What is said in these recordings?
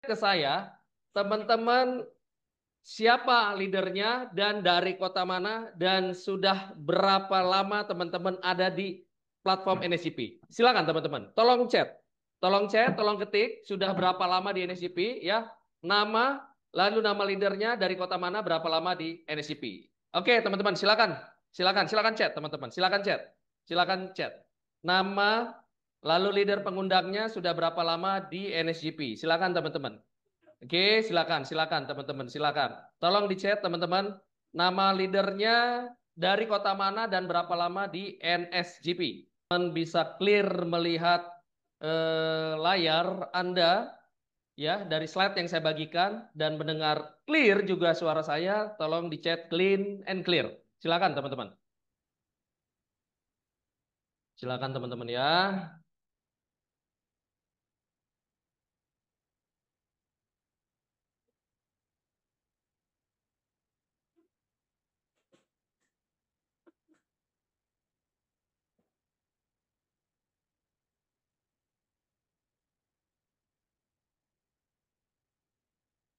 ke saya, teman-teman siapa leadernya dan dari kota mana dan sudah berapa lama teman-teman ada di platform NSCP. Silakan teman-teman, tolong chat. Tolong chat, tolong ketik sudah berapa lama di NSCP ya. Nama, lalu nama leadernya dari kota mana, berapa lama di NSCP. Oke, teman-teman, silakan. Silakan chat teman-teman. Silakan chat. Silakan chat. Nama, lalu leader pengundangnya sudah berapa lama di NSCP. Silakan teman-teman. Oke, silakan teman-teman, silakan. Tolong di chat teman-teman, nama leadernya dari kota mana dan berapa lama di NSGP. Teman bisa clear melihat layar Anda ya dari slide yang saya bagikan dan mendengar clear juga suara saya. Tolong di chat clean and clear. Silakan teman-teman. Silakan teman-teman ya.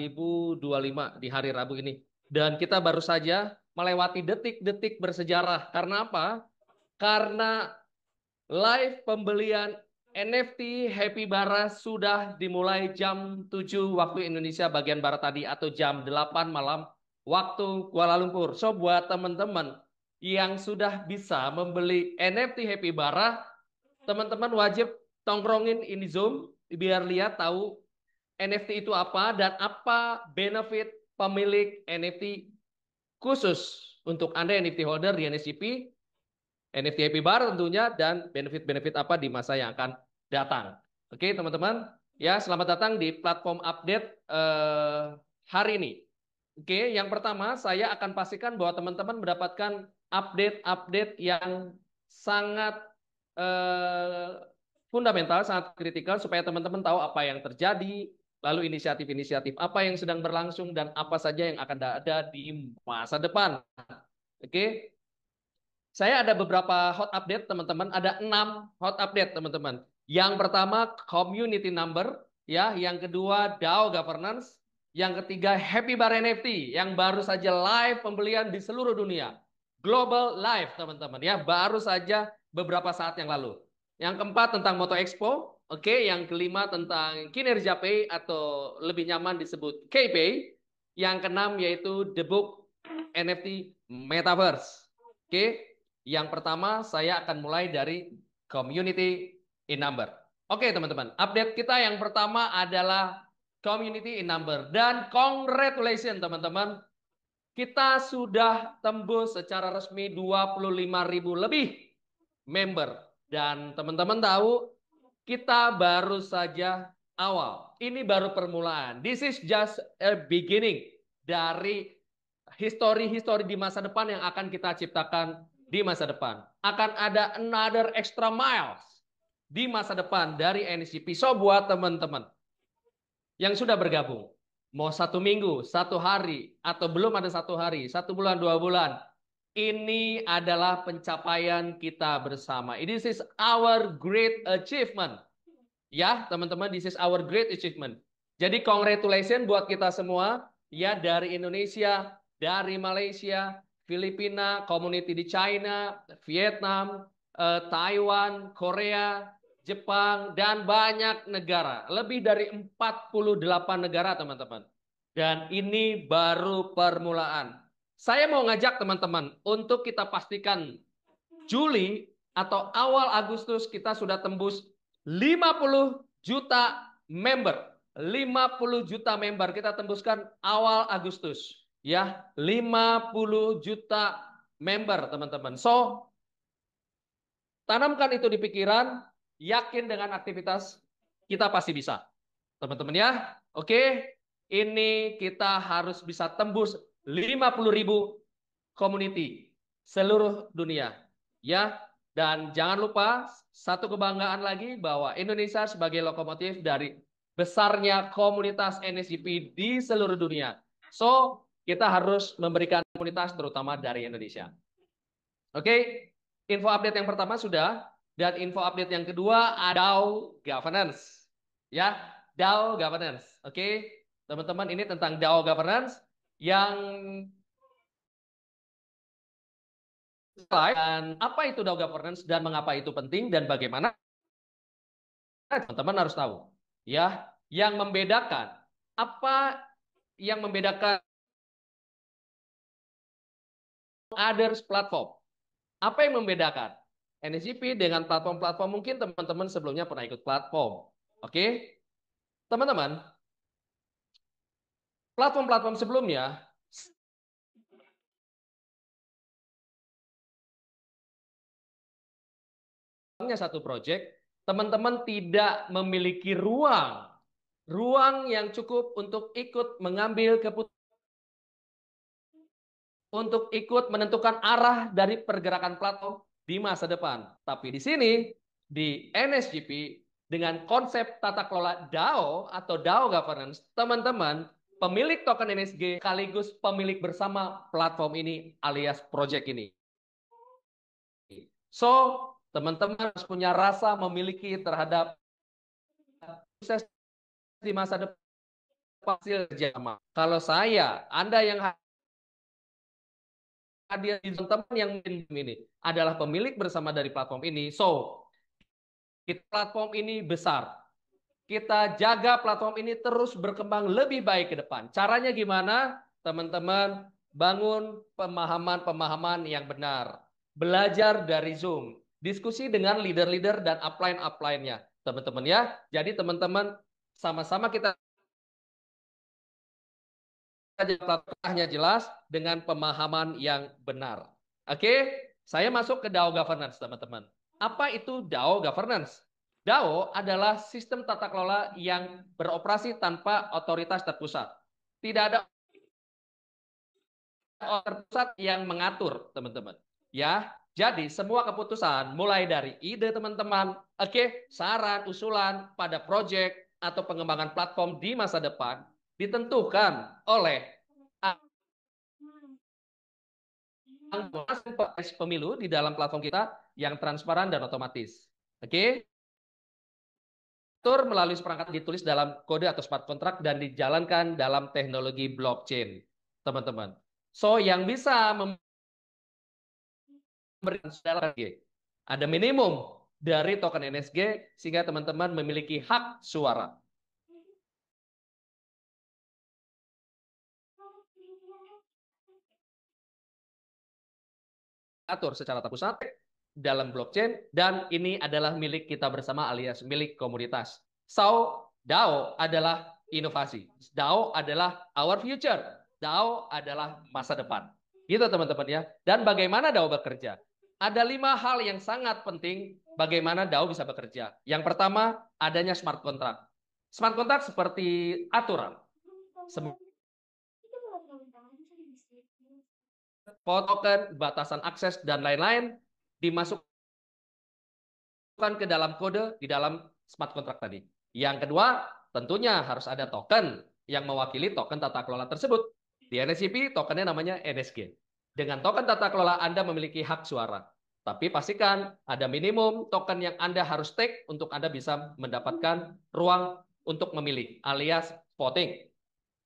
2025 di hari Rabu ini. Dan kita baru saja melewati detik-detik bersejarah. Karena apa? Karena live pembelian NFT Happy Bara sudah dimulai jam 7 waktu Indonesia bagian Barat tadi atau jam 8 malam waktu Kuala Lumpur. So buat teman-teman yang sudah bisa membeli NFT Happy Bara, teman-teman wajib tongkrongin ini Zoom biar lihat tahu NFT itu apa dan apa benefit pemilik NFT khusus untuk Anda NFT holder di NSCP, NFT Happy Bar tentunya, dan benefit-benefit apa di masa yang akan datang. Oke teman-teman, ya selamat datang di platform update hari ini. Oke, yang pertama saya akan pastikan bahwa teman-teman mendapatkan update-update yang sangat fundamental, sangat kritikal supaya teman-teman tahu apa yang terjadi, lalu inisiatif-inisiatif apa yang sedang berlangsung dan apa saja yang akan ada di masa depan. Oke, saya ada beberapa hot update teman-teman, ada 6 hot update teman-teman. Yang pertama community number, ya, yang kedua DAO governance, yang ketiga Happy Bar NFT yang baru saja live pembelian di seluruh dunia. Global live teman-teman ya, baru saja beberapa saat yang lalu. Yang keempat tentang Moto Expo, oke, yang kelima tentang kinerja Pay atau lebih nyaman disebut KPay. Yang keenam yaitu The Book NFT Metaverse. Oke, yang pertama saya akan mulai dari community in number. Oke teman-teman, update kita yang pertama adalah community in number. Dan congratulations teman-teman, kita sudah tembus secara resmi 25.000 lebih member. Dan teman-teman tahu, kita baru saja awal. Ini baru permulaan. This is just a beginning dari histori-histori di masa depan yang akan kita ciptakan di masa depan. Akan ada another extra miles di masa depan dari NSCP. So buat teman-teman yang sudah bergabung, mau 1 minggu, 1 hari, atau belum ada 1 hari, 1 bulan, 2 bulan, ini adalah pencapaian kita bersama. This is our great achievement. Ya, teman-teman, this is our great achievement. Jadi congratulations buat kita semua, ya, dari Indonesia, dari Malaysia, Filipina, community di China, Vietnam, Taiwan, Korea, Jepang, dan banyak negara. Lebih dari 48 negara, teman-teman. Dan ini baru permulaan. Saya mau ngajak teman-teman untuk kita pastikan Juli atau awal Agustus kita sudah tembus 50 juta member. 50 juta member kita tembuskan awal Agustus. Ya, 50 juta member teman-teman. So, tanamkan itu di pikiran, yakin dengan aktivitas, kita pasti bisa. Teman-teman ya, oke. Ini kita harus bisa tembus 50.000 community seluruh dunia. Ya, dan jangan lupa satu kebanggaan lagi bahwa Indonesia sebagai lokomotif dari besarnya komunitas NSCP di seluruh dunia. So, kita harus memberikan komunitas terutama dari Indonesia. Oke, info update yang pertama sudah, dan info update yang kedua ada DAO governance. Ya, DAO governance. Oke, teman-teman, ini tentang DAO governance yang dan apa itu DAO governance dan mengapa itu penting dan bagaimana teman-teman harus tahu. Ya, yang membedakan apa yang membedakan others platform. Apa yang membedakan NSGP dengan platform-platform? Mungkin teman-teman sebelumnya pernah ikut platform. Oke, teman-teman, platform-platform sebelumnya satu project, teman-teman tidak memiliki ruang yang cukup untuk ikut mengambil keputusan, untuk ikut menentukan arah dari pergerakan platform di masa depan. Tapi di sini, di NSGP, dengan konsep tata kelola DAO atau DAO governance, teman-teman, pemilik token NSG sekaligus pemilik bersama platform ini alias project ini. So, teman-teman harus punya rasa memiliki terhadap sukses di masa depan hasil kerja. Kalau saya, Anda yang hadir di teman yang ini adalah pemilik bersama dari platform ini. So, platform ini besar. Kita jaga platform ini terus berkembang lebih baik ke depan. Caranya gimana? Teman-teman, bangun pemahaman-pemahaman yang benar. Belajar dari Zoom. Diskusi dengan leader-leader dan upline-upline-nya. Teman-teman ya. Jadi teman-teman sama-sama kita tengahnya jelas dengan pemahaman yang benar. Oke, saya masuk ke DAO governance, teman-teman. Apa itu DAO governance? DAO adalah sistem tata kelola yang beroperasi tanpa otoritas terpusat. Tidak ada terpusat yang mengatur, teman-teman. Ya, jadi semua keputusan mulai dari ide teman-teman, oke, saran, usulan pada proyek atau pengembangan platform di masa depan ditentukan oleh proses pemilu di dalam platform kita yang transparan dan otomatis. Oke, diatur melalui seperangkat ditulis dalam kode atau smart contract dan dijalankan dalam teknologi blockchain, teman-teman. So, yang bisa memberikan ada minimum dari token NSG sehingga teman-teman memiliki hak suara. Atur secara terpusat dalam blockchain dan ini adalah milik kita bersama alias milik komunitas. So, DAO adalah inovasi. DAO adalah our future. DAO adalah masa depan. Gitu teman-teman ya. Dan bagaimana DAO bekerja? Ada 5 hal yang sangat penting bagaimana DAO bisa bekerja. Yang pertama, adanya smart contract. Smart contract seperti aturan. Token, batasan akses, dan lain-lain dimasukkan ke dalam kode di dalam smart contract tadi. Yang kedua, tentunya harus ada token yang mewakili token tata kelola tersebut. Di NSGP, tokennya namanya NSG. Dengan token tata kelola, Anda memiliki hak suara. Tapi pastikan ada minimum token yang Anda harus take untuk Anda bisa mendapatkan ruang untuk memilih, alias voting.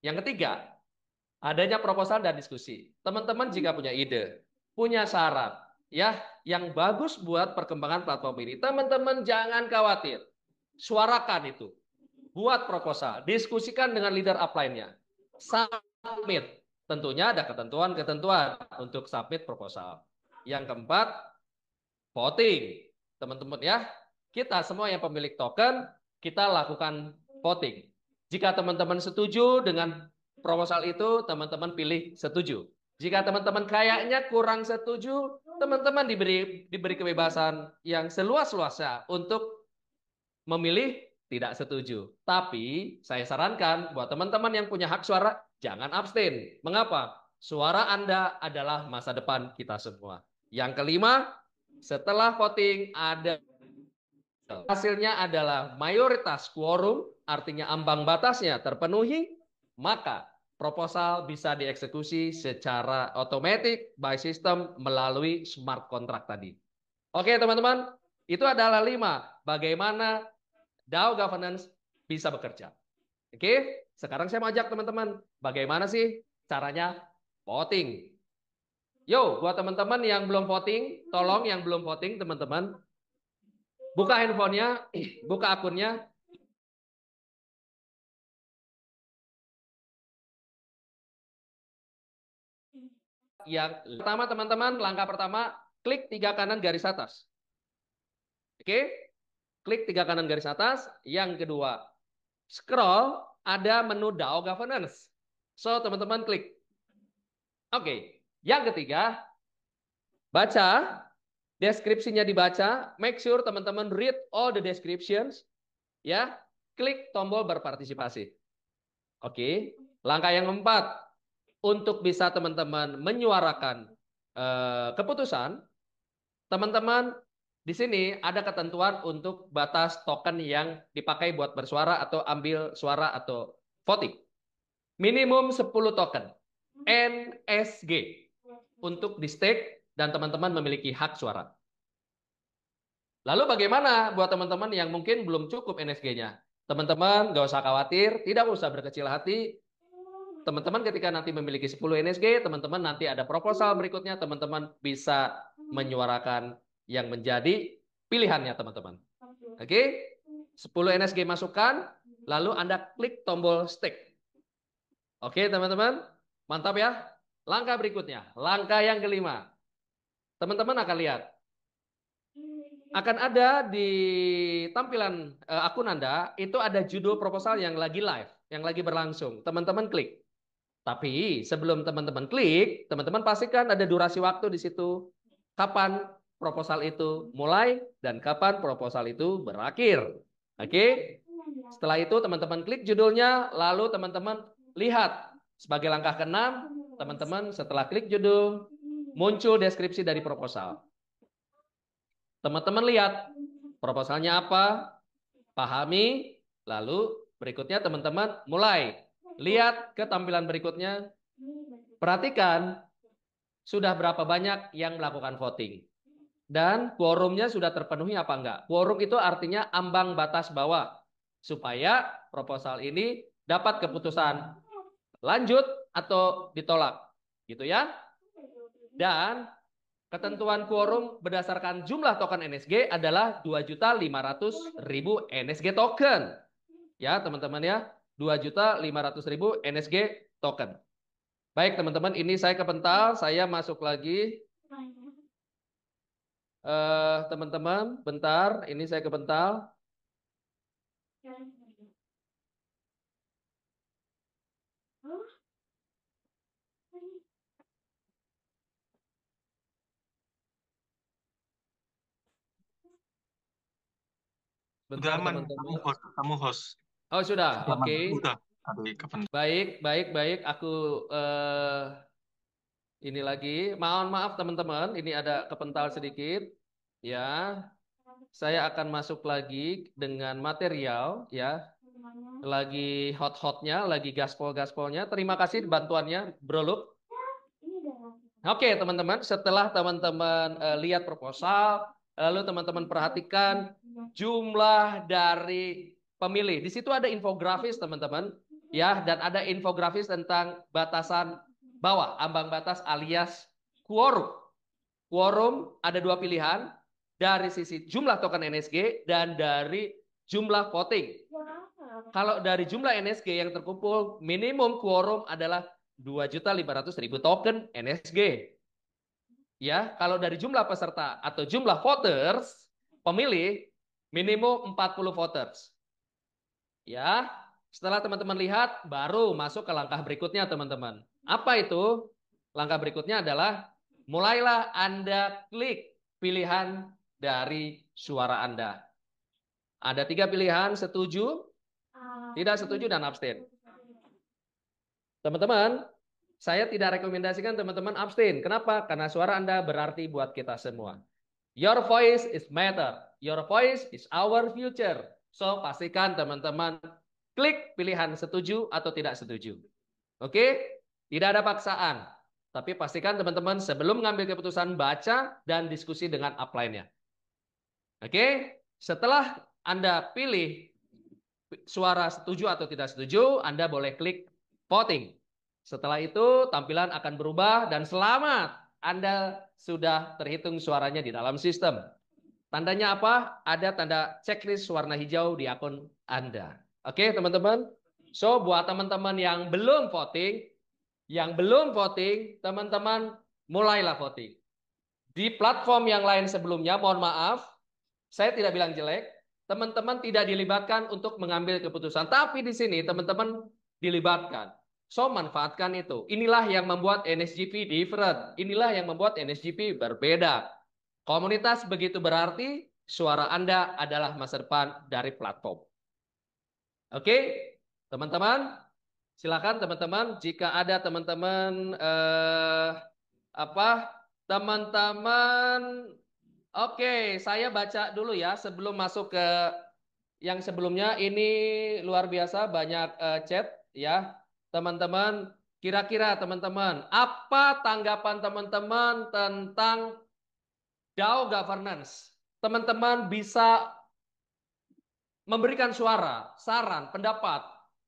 Yang ketiga, adanya proposal dan diskusi. Teman-teman jika punya ide, punya saran, ya, yang bagus buat perkembangan platform ini, teman-teman jangan khawatir. Suarakan itu. Buat proposal, diskusikan dengan leader upline-nya. Submit. Tentunya ada ketentuan-ketentuan untuk submit proposal. Yang keempat, voting. Teman-teman ya, kita semua yang pemilik token, kita lakukan voting. Jika teman-teman setuju dengan proposal itu, teman-teman pilih setuju. Jika teman-teman kayaknya kurang setuju, teman-teman diberi kebebasan yang seluas-luasnya untuk memilih tidak setuju. Tapi saya sarankan buat teman-teman yang punya hak suara, jangan abstain. Mengapa? Suara Anda adalah masa depan kita semua. Yang kelima, setelah voting ada hasilnya adalah mayoritas quorum, artinya ambang batasnya terpenuhi, maka proposal bisa dieksekusi secara otomatis by system melalui smart contract tadi. Oke teman-teman, itu adalah 5 bagaimana DAO governance bisa bekerja. Oke, sekarang saya mau ajak teman-teman, bagaimana sih caranya voting? Yo, buat teman-teman yang belum voting, tolong yang belum voting teman-teman, buka handphonenya, buka akunnya. Yang pertama teman-teman, langkah pertama, klik 3 kanan garis atas. Oke, klik 3 kanan garis atas. Yang kedua, scroll, ada menu DAO Governance. So, teman-teman klik. Oke, yang ketiga, baca, deskripsinya dibaca. Make sure teman-teman read all the descriptions. Ya, klik tombol berpartisipasi. Oke, langkah yang keempat, untuk bisa teman-teman menyuarakan keputusan, teman-teman di sini ada ketentuan untuk batas token yang dipakai buat bersuara atau ambil suara atau voting. Minimum 10 token NSG untuk di stake dan teman-teman memiliki hak suara. Lalu bagaimana buat teman-teman yang mungkin belum cukup NSG-nya? Teman-teman nggak usah khawatir, tidak usah berkecil hati. Teman-teman ketika nanti memiliki 10 NSG, teman-teman nanti ada proposal berikutnya, teman-teman bisa menyuarakan yang menjadi pilihannya teman-teman. Oke, 10 NSG masukkan, lalu Anda klik tombol stake. Oke teman-teman, mantap ya. Langkah berikutnya, langkah yang kelima. Teman-teman akan lihat, akan ada di tampilan akun Anda, itu ada judul proposal yang lagi live, yang lagi berlangsung. Teman-teman klik. Tapi sebelum teman-teman klik, teman-teman pastikan ada durasi waktu di situ. Kapan proposal itu mulai dan kapan proposal itu berakhir. Oke? Setelah itu teman-teman klik judulnya, lalu teman-teman lihat sebagai langkah keenam, teman-teman setelah klik judul, muncul deskripsi dari proposal. Teman-teman lihat proposalnya apa, pahami, lalu berikutnya teman-teman mulai. Lihat ke tampilan berikutnya, perhatikan sudah berapa banyak yang melakukan voting. Dan quorumnya sudah terpenuhi apa enggak. Quorum itu artinya ambang batas bawah. Supaya proposal ini dapat keputusan lanjut atau ditolak. Gitu ya. Dan ketentuan quorum berdasarkan jumlah token NSG adalah 2.500.000 NSG token. Ya teman-teman ya. 2.500.000 NSG token. Baik teman-teman, ini saya kepental, saya masuk lagi. Teman-teman, bentar, ini saya kepental. Bentar teman-teman. Kamu host. Oh sudah, oke. Udah. Baik, baik, baik. Aku ini lagi. Mohon maaf teman-teman, ini ada kepental sedikit. Ya, saya akan masuk lagi dengan material. Ya, lagi hot-hotnya, lagi gaspol-gaspolnya. Terima kasih bantuannya, Bro Lup. Oke teman-teman, setelah teman-teman lihat proposal, lalu teman-teman perhatikan jumlah dari pemilih. Di situ ada infografis teman-teman, ya, dan ada infografis tentang batasan bawah, ambang batas alias quorum. Quorum ada 2 pilihan, dari sisi jumlah token NSG dan dari jumlah voting. Kalau dari jumlah NSG yang terkumpul, minimum quorum adalah 2.500.000 token NSG. Ya, kalau dari jumlah peserta atau jumlah voters, pemilih minimum 40 voters. Ya, setelah teman-teman lihat, baru masuk ke langkah berikutnya teman-teman. Apa itu? Langkah berikutnya adalah mulailah Anda klik pilihan dari suara Anda. Ada 3 pilihan, setuju, tidak setuju, dan abstain. Teman-teman, saya tidak rekomendasikan teman-teman abstain. Kenapa? Karena suara Anda berarti buat kita semua. Your voice is matter. Your voice is our future. So, pastikan teman-teman klik pilihan setuju atau tidak setuju. Oke? Tidak ada paksaan. Tapi pastikan teman-teman sebelum mengambil keputusan baca dan diskusi dengan upline-nya. Oke? Setelah Anda pilih suara setuju atau tidak setuju, Anda boleh klik voting. Setelah itu tampilan akan berubah dan selamat, Anda sudah terhitung suaranya di dalam sistem. Tandanya apa? Ada tanda checklist warna hijau di akun Anda. Oke, teman-teman. So, buat teman-teman yang belum voting, teman-teman mulailah voting. Di platform yang lain sebelumnya, mohon maaf, saya tidak bilang jelek, teman-teman tidak dilibatkan untuk mengambil keputusan. Tapi di sini teman-teman dilibatkan. So, manfaatkan itu. Inilah yang membuat NSGP different. Inilah yang membuat NSGP berbeda. Komunitas begitu berarti suara Anda adalah masa depan dari platform. Oke, teman-teman, silakan teman-teman. Jika ada teman-teman teman-teman, oke, saya baca dulu ya sebelum masuk ke yang sebelumnya. Ini luar biasa banyak chat ya, teman-teman. Kira-kira teman-teman, apa tanggapan teman-teman tentang DAO governance? Teman-teman bisa memberikan suara, saran, pendapat,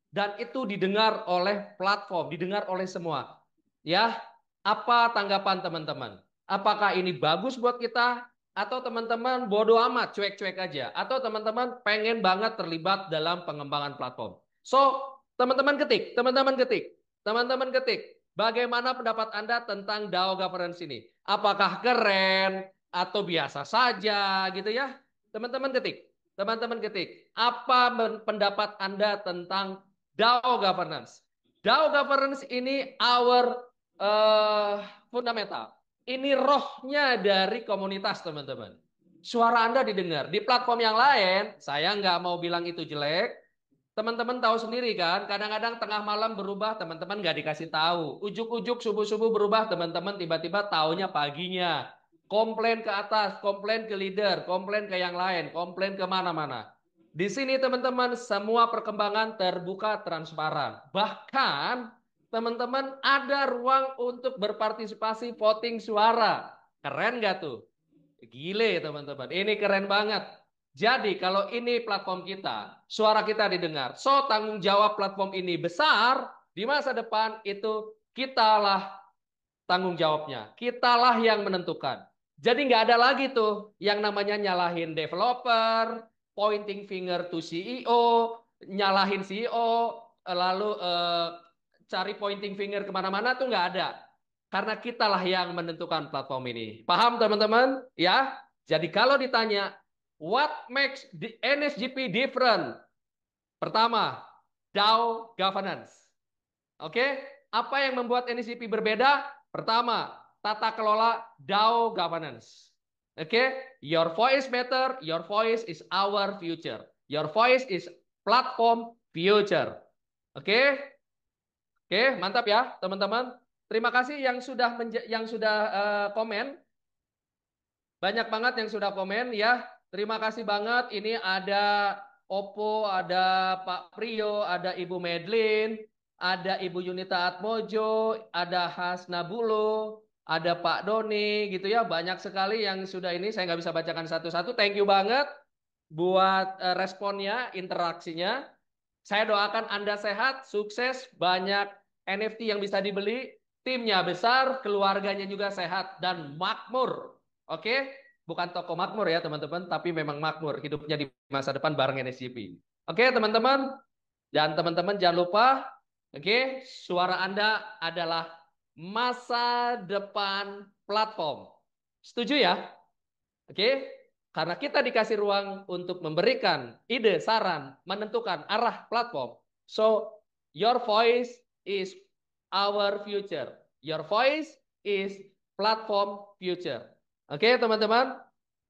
dan itu didengar oleh platform, didengar oleh semua. Ya, apa tanggapan teman-teman? Apakah ini bagus buat kita? Atau teman-teman bodoh amat, cuek-cuek aja? Atau teman-teman pengen banget terlibat dalam pengembangan platform? So, teman-teman ketik, teman-teman ketik, teman-teman ketik. Bagaimana pendapat Anda tentang DAO governance ini? Apakah keren atau biasa saja gitu ya? Teman-teman ketik. Teman-teman ketik, apa pendapat Anda tentang DAO governance? DAO governance ini our fundamental. Ini rohnya dari komunitas, teman-teman. Suara Anda didengar. Di platform yang lain, saya nggak mau bilang itu jelek. Teman-teman tahu sendiri kan, kadang-kadang tengah malam berubah, teman-teman nggak dikasih tahu. Ujuk-ujuk subuh-subuh berubah, teman-teman tiba-tiba taunya paginya. Komplain ke atas, komplain ke leader, komplain ke yang lain, komplain ke mana-mana. Di sini teman-teman semua perkembangan terbuka transparan. Bahkan teman-teman ada ruang untuk berpartisipasi voting suara. Keren nggak tuh? Gile teman-teman, ini keren banget. Jadi kalau ini platform kita, suara kita didengar. So tanggung jawab platform ini besar, di masa depan itu kitalah tanggung jawabnya. Kitalah yang menentukan. Jadi nggak ada lagi tuh yang namanya nyalahin developer, pointing finger to CEO, nyalahin CEO, lalu cari pointing finger kemana-mana tuh nggak ada. Karena kitalah yang menentukan platform ini. Paham teman-teman? Ya. Jadi kalau ditanya, what makes the NSGP different? Pertama, DAO governance. Oke, apa yang membuat NSGP berbeda? Pertama, tata kelola DAO governance. Oke, your voice matter, your voice is our future. Your voice is platform future. Oke, oke, mantap ya teman-teman. Terima kasih yang sudah komen. Banyak banget yang sudah komen ya. Terima kasih banget. Ini ada Oppo, ada Pak Priyo, ada Ibu Medlin, ada Ibu Yunita Atmojo, ada Hasnabulo, ada Pak Doni gitu ya. Banyak sekali yang sudah ini. Saya nggak bisa bacakan satu-satu. Thank you banget buat responnya, interaksinya. Saya doakan Anda sehat, sukses, banyak NFT yang bisa dibeli, timnya besar, keluarganya juga sehat dan makmur. Oke, bukan toko makmur ya teman-teman, tapi memang makmur hidupnya di masa depan bareng NSGP. Oke teman-teman, dan teman-teman jangan lupa, oke, suara Anda adalah masa depan platform. Setuju ya? Oke, karena kita dikasih ruang untuk memberikan ide, saran, menentukan arah platform. So, your voice is our future. Your voice is platform future. Oke, teman-teman.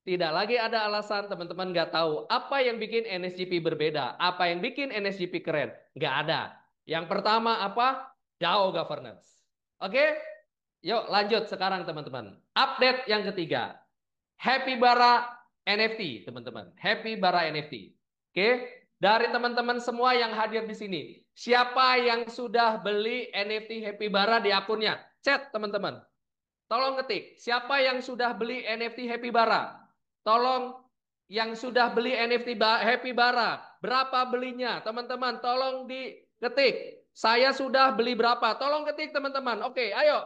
Tidak lagi ada alasan teman-teman nggak tahu apa yang bikin NSGP berbeda, apa yang bikin NSGP keren. Nggak ada. Yang pertama apa? DAO governance. Oke, yuk lanjut sekarang teman-teman. Update yang ketiga. Happy Bara NFT, teman-teman. Happy Bara NFT. Oke, dari teman-teman semua yang hadir di sini, siapa yang sudah beli NFT Happy Bara di akunnya? Chat, teman-teman. Tolong ketik, siapa yang sudah beli NFT Happy Bara? Tolong Yang sudah beli NFT Happy Bara, berapa belinya? Teman-teman, tolong diketik. Saya sudah beli berapa? Tolong ketik teman-teman. Oke, ayo.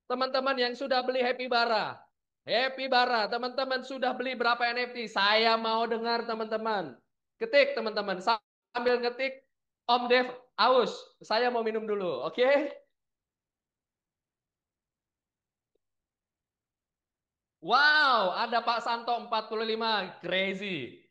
Teman-teman yang sudah beli Happy Bara. Happy Bara, teman-teman sudah beli berapa NFT? Saya mau dengar teman-teman. Ketik teman-teman. Sambil ngetik, Om Dev, aus. Saya mau minum dulu, oke? Wow, ada Pak Santo 45, crazy.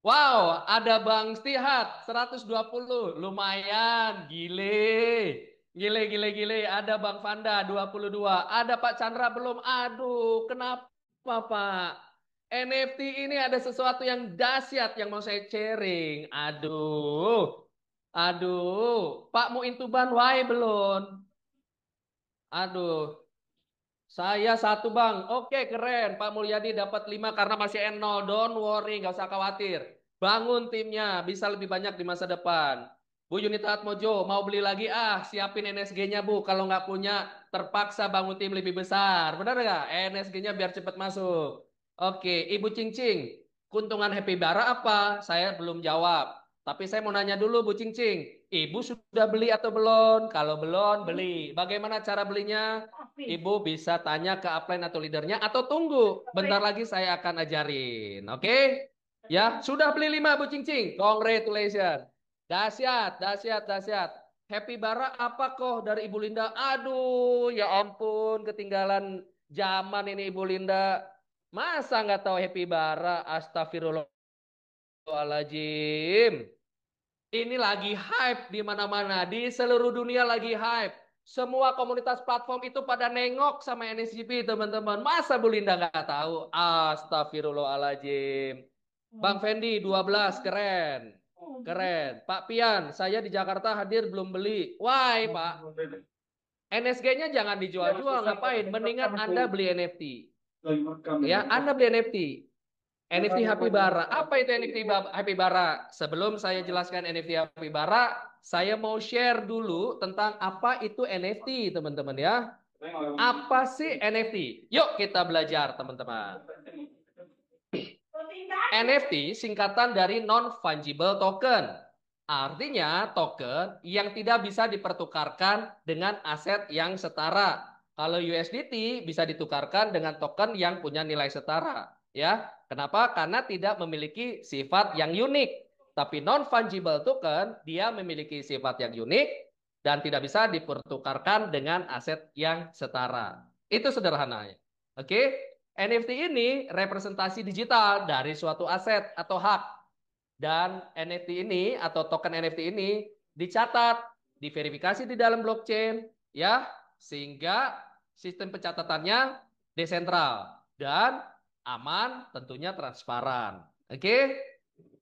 Wow, ada Bang Stihat 120, lumayan, gile. Gile, gile, gile. Ada Bang Fanda 22. Ada Pak Chandra belum? Aduh, kenapa Pak? NFT ini ada sesuatu yang dahsyat yang mau saya sharing. Aduh, aduh. Pak Muintuban, why belum? Aduh, saya satu bang. Oke keren. Pak Mulyadi dapat 5 karena masih N0. Don't worry, nggak usah khawatir. Bangun timnya, bisa lebih banyak di masa depan. Bu Yunita Atmojo, mau beli lagi? Ah, siapin NSG-nya Bu. Kalau nggak punya, terpaksa bangun tim lebih besar. Benar nggak? NSG-nya biar cepat masuk. Oke, Ibu Cingcing, keuntungan Happy Bara apa? Saya belum jawab. Tapi saya mau nanya dulu Bu Cingcing, Ibu sudah beli atau belum? Kalau belum, beli. Bagaimana cara belinya? Ibu bisa tanya ke upline atau leadernya atau tunggu. Bentar lagi saya akan ajarin. Oke? Ya, sudah beli 5 Bu Cingcing. Congratulations. Dahsyat, dahsyat, dahsyat. Happy Bara apa kok dari Ibu Linda? Aduh, ya ampun, ketinggalan zaman ini Ibu Linda. Masa nggak tahu Happy Bara? Astagfirullahaladzim. Ini lagi hype di mana-mana, di seluruh dunia lagi hype. Semua komunitas platform itu pada nengok sama NSGP, teman-teman. Masa Bu Linda nggak tahu? Astagfirullahaladzim. Bang Fendi 12, keren. Keren. Pak Pian, saya di Jakarta hadir belum beli. Why, Pak? NSG-nya jangan dijual-jual, ngapain? Mendingan Anda beli NFT. Ya, Anda beli NFT. NFT Happy Bara. Apa itu NFT Happy Bara? Sebelum saya jelaskan NFT Happy Bara, saya mau share dulu tentang apa itu NFT, teman-teman ya. Apa sih NFT? Yuk kita belajar, teman-teman. NFT singkatan dari non-fungible token. Artinya token yang tidak bisa dipertukarkan dengan aset yang setara. Kalau USDT bisa ditukarkan dengan token yang punya nilai setara, ya. Kenapa? Karena tidak memiliki sifat yang unik. Tapi non-fungible token dia memiliki sifat yang unik dan tidak bisa dipertukarkan dengan aset yang setara. Itu sederhananya. Oke? NFT ini representasi digital dari suatu aset atau hak. Dan NFT ini atau token NFT ini dicatat, diverifikasi di dalam blockchain, ya, sehingga sistem pencatatannya desentral dan aman, tentunya transparan. Oke?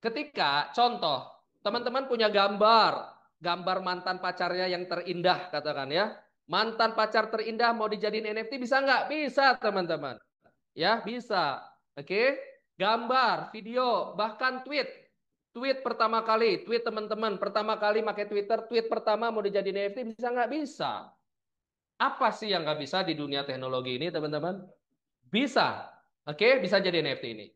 Ketika contoh, teman-teman punya gambar mantan pacarnya yang terindah, katakan ya. Mantan pacar terindah mau dijadiin NFT bisa nggak? Bisa, teman-teman. Ya, bisa. Oke. Gambar, video, bahkan tweet. Tweet pertama kali, tweet teman-teman pertama kali pakai Twitter, tweet pertama mau dijadiin NFT bisa nggak? Bisa. Apa sih yang nggak bisa di dunia teknologi ini, teman-teman? Bisa. Oke, bisa jadi NFT ini.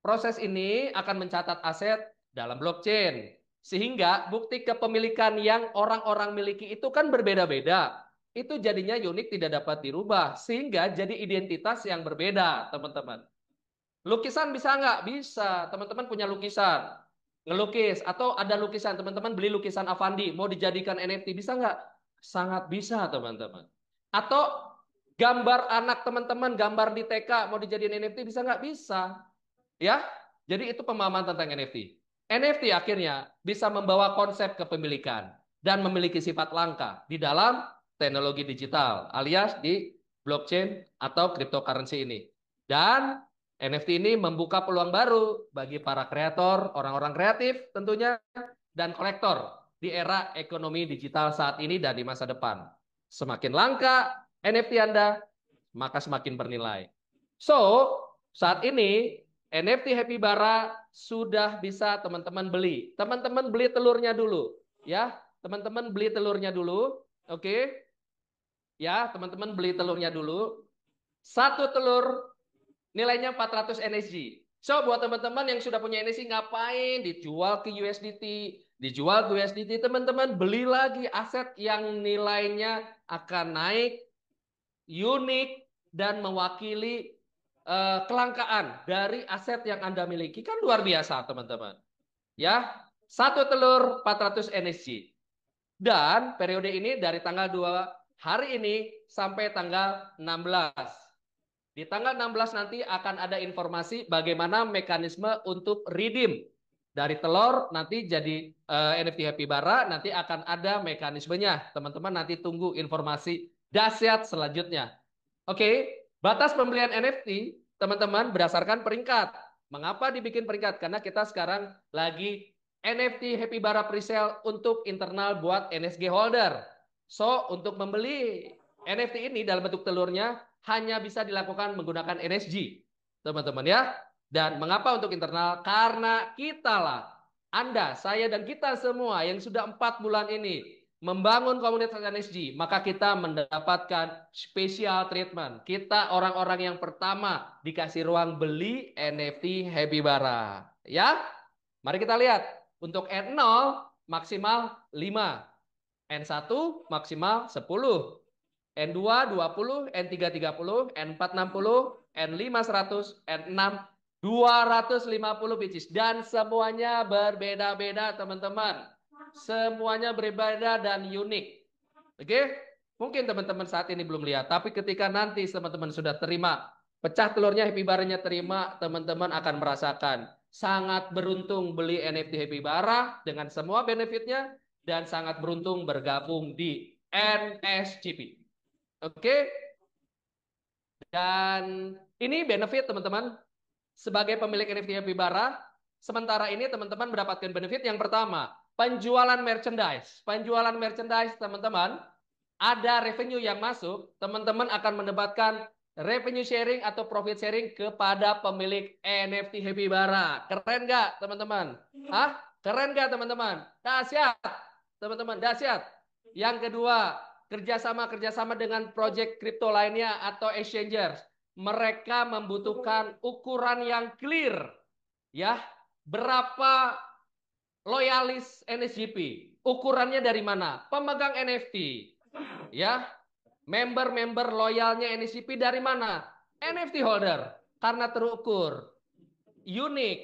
Proses ini akan mencatat aset dalam blockchain. Sehingga bukti kepemilikan yang orang-orang miliki itu kan berbeda-beda. Itu jadinya unik tidak dapat dirubah. Sehingga jadi identitas yang berbeda, teman-teman. Lukisan bisa nggak? Bisa. Teman-teman punya lukisan. Ngelukis. Atau ada lukisan. Teman-teman beli lukisan Avandi. Mau dijadikan NFT. Bisa nggak? Sangat bisa, teman-teman. Atau gambar anak teman-teman. Gambar di TK. Mau dijadiin NFT. Bisa nggak? Bisa. Ya, jadi itu pemahaman tentang NFT. NFT akhirnya bisa membawa konsep kepemilikan dan memiliki sifat langka di dalam teknologi digital alias di blockchain atau cryptocurrency ini. Dan NFT ini membuka peluang baru bagi para kreator, orang-orang kreatif tentunya, dan kolektor di era ekonomi digital saat ini dan di masa depan. Semakin langka NFT Anda, maka semakin bernilai. So, saat ini NFT Happy Bara sudah bisa teman-teman beli. Teman-teman beli telurnya dulu, ya. Teman-teman beli telurnya dulu, oke? Ya, teman-teman beli telurnya dulu. Satu telur nilainya 400 NSG. So, buat teman-teman yang sudah punya NFT ngapain? Dijual ke USDT, dijual ke USDT, teman-teman beli lagi aset yang nilainya akan naik, unik, dan mewakili kelangkaan dari aset yang Anda miliki. Kan luar biasa, teman-teman. Ya, satu telur 400 NSG. Dan periode ini dari tanggal 2 hari ini sampai tanggal 16. Di tanggal 16 nanti akan ada informasi bagaimana mekanisme untuk redeem. Dari telur nanti jadi NFT Happy Bara, nanti akan ada mekanismenya. Teman-teman nanti tunggu informasi dahsyat selanjutnya. Oke, batas pembelian NFT teman-teman berdasarkan peringkat. Mengapa dibikin peringkat? Karena kita sekarang lagi NFT Happy Bara presale untuk internal buat NSG holder. So, untuk membeli NFT ini dalam bentuk telurnya hanya bisa dilakukan menggunakan NSG, teman-teman ya. Dan mengapa untuk internal? Karena kita lah, Anda, saya, dan kita semua yang sudah 4 bulan ini membangun komunitas NSG, maka kita mendapatkan special treatment. Kita orang-orang yang pertama dikasih ruang beli NFT Happy Bara. Ya, mari kita lihat. Untuk N0 maksimal 5, N1 maksimal 10, N2 20, N3 30, N4 60, N5 100, N6 250 pieces. Dan semuanya berbeda-beda, teman-teman. Semuanya berbeda dan unik. Oke? Mungkin teman-teman saat ini belum lihat, tapi ketika nanti teman-teman sudah terima pecah telurnya, Happy Bara-nya terima, teman-teman akan merasakan sangat beruntung beli NFT Happy Bara dengan semua benefitnya dan sangat beruntung bergabung di NSGP. Oke, dan ini benefit teman-teman sebagai pemilik NFT Happy Bara. Sementara ini teman-teman mendapatkan benefit yang pertama, penjualan merchandise. Penjualan merchandise teman-teman, ada revenue yang masuk, teman-teman akan mendapatkan revenue sharing atau profit sharing kepada pemilik NFT Happy Bara. Keren nggak teman-teman? Hah? Keren nggak teman-teman? Dahsyat, teman-teman, dahsyat. Yang kedua, kerjasama dengan project kripto lainnya atau exchangers. Mereka membutuhkan ukuran yang clear, ya. Berapa loyalis NSGP? Ukurannya dari mana? Pemegang NFT, ya. Member-member loyalnya NSGP dari mana? NFT holder. Karena terukur, unik,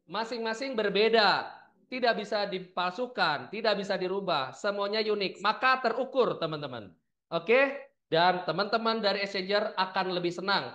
masing-masing berbeda, tidak bisa dipalsukan, tidak bisa dirubah, semuanya unik, maka terukur teman-teman. Oke, dan teman-teman dari Exchanger akan lebih senang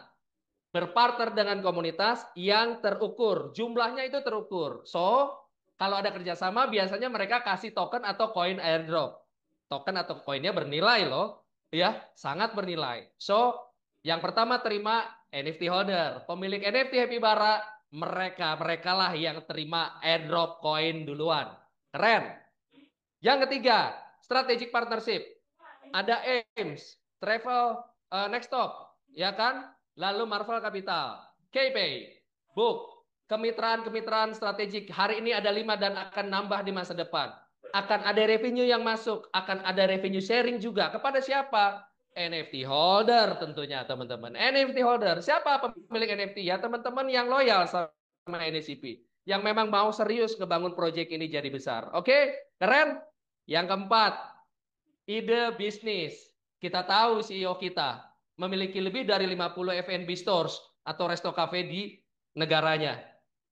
berpartner dengan komunitas yang terukur, jumlahnya itu terukur. So, kalau ada kerjasama biasanya mereka kasih token atau koin airdrop. Token atau koinnya bernilai loh, ya, sangat bernilai. So, yang pertama terima NFT holder, pemilik NFT Happy Bara, mereka lah yang terima airdrop koin duluan. Keren. Yang ketiga, strategic partnership. Ada AIMS, Travel Next Stop, ya kan? Lalu Marvel Capital, KPay, Book, kemitraan-kemitraan strategik. Hari ini ada 5 dan akan nambah di masa depan. Akan ada revenue yang masuk, akan ada revenue sharing juga. Kepada siapa? NFT holder tentunya teman-teman. NFT holder, siapa pemilik NFT? Ya teman-teman yang loyal sama NSCP. Yang memang mau serius ngebangun proyek ini jadi besar. Oke, keren? Yang keempat, ide bisnis. Kita tahu CEO kita memiliki lebih dari 50 F&B stores atau resto cafe di negaranya.